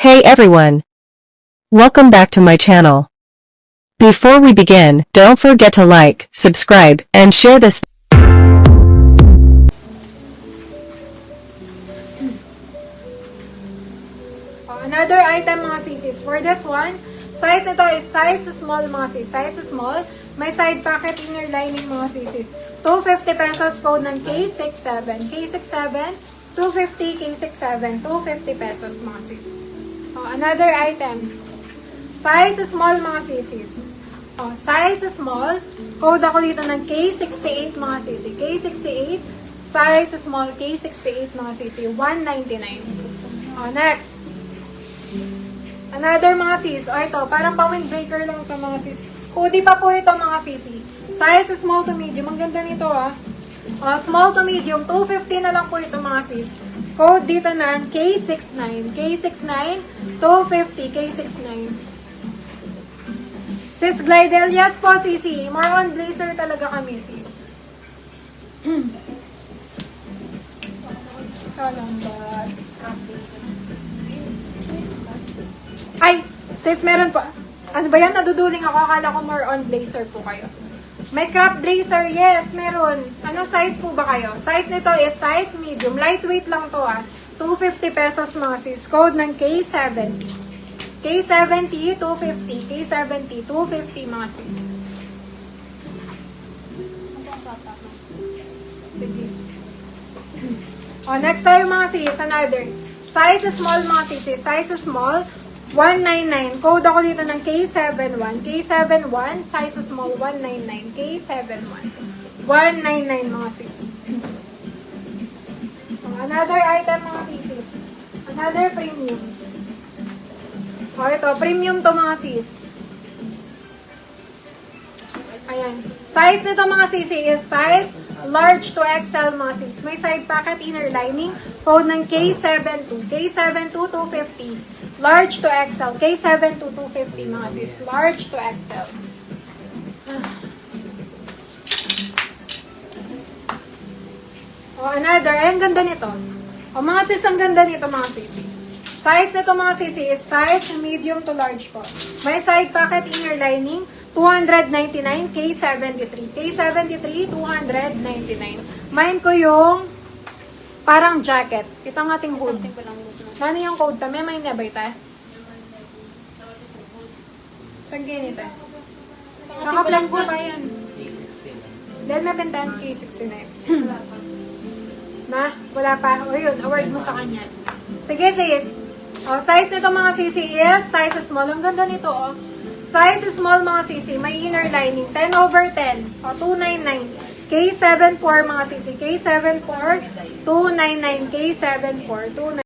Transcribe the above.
Hey everyone! Welcome back to my channel. Before we begin, don't forget to like, subscribe, and share this. Another item mga sisis. For this one, size nito is size small mga sis. Size small. May side pocket inner lining mga sisis. 250 pesos code ng K67. K67, 250, K67, 250 pesos mga sis. Another item. Size small mga sisis. Size small. Code ako dito ng K68 mga sisi. K68. Size small K68 mga sisi. 199. Next. Another mga sis. Ito. Parang pa-windbreaker lang ito mga sis. Hoodie pa po ito mga sisi. Size small to medium. Ang ganda nito small to medium. 250 na lang po ito mga sis. Code dito na K69. K69, 250, K69. Sis Glidel, yes po, sisi. More on blazer talaga kami, sis. Kalambat. Ay, sis, meron pa. Ano ba yan? Naduduling ako. Akala ko more on blazer po kayo. May crop blazer, yes, meron. Ano size po ba kayo? Size nito is size medium. Lightweight lang to 250 pesos mga sis. Code ng K70. K70, 250. K70, 250 mga sis. Sige. Next tayo mga sis. Another. Size small mga sis. Size small. 199. Code ako dito ng K71. K71, size small, 199. K71. 199 mga sis. Another item mga sis. Another premium. Ito. Premium to mga sis. Ayan. Size nito mga sisi is size large to XL mga sis. May side pocket inner lining. Code ng K72. K72, 250. Large to XL. K7 to 250 mga sis. Large to XL. Another. Ay, ang ganda nito. Mga sis, ang ganda nito mga sisi. Size nito mga sisi is size medium to large po. May side pocket inner lining. 299. K73. K73, 299. Mine ko yung parang jacket. Ito ang ating hood. Ano yung code ta? May na ba ito? Tagyan ito. Naka-flex na ba yan? Dahil may bentahan K69. Na? Wala pa. O yun, award mo sa kanya. Sige sis. Size nito mga sisi is size small. Ang ganda nito Size small mga sisi. May inner lining. 10/10. 299. K74 mga sisi. K74. 299. K74. 299.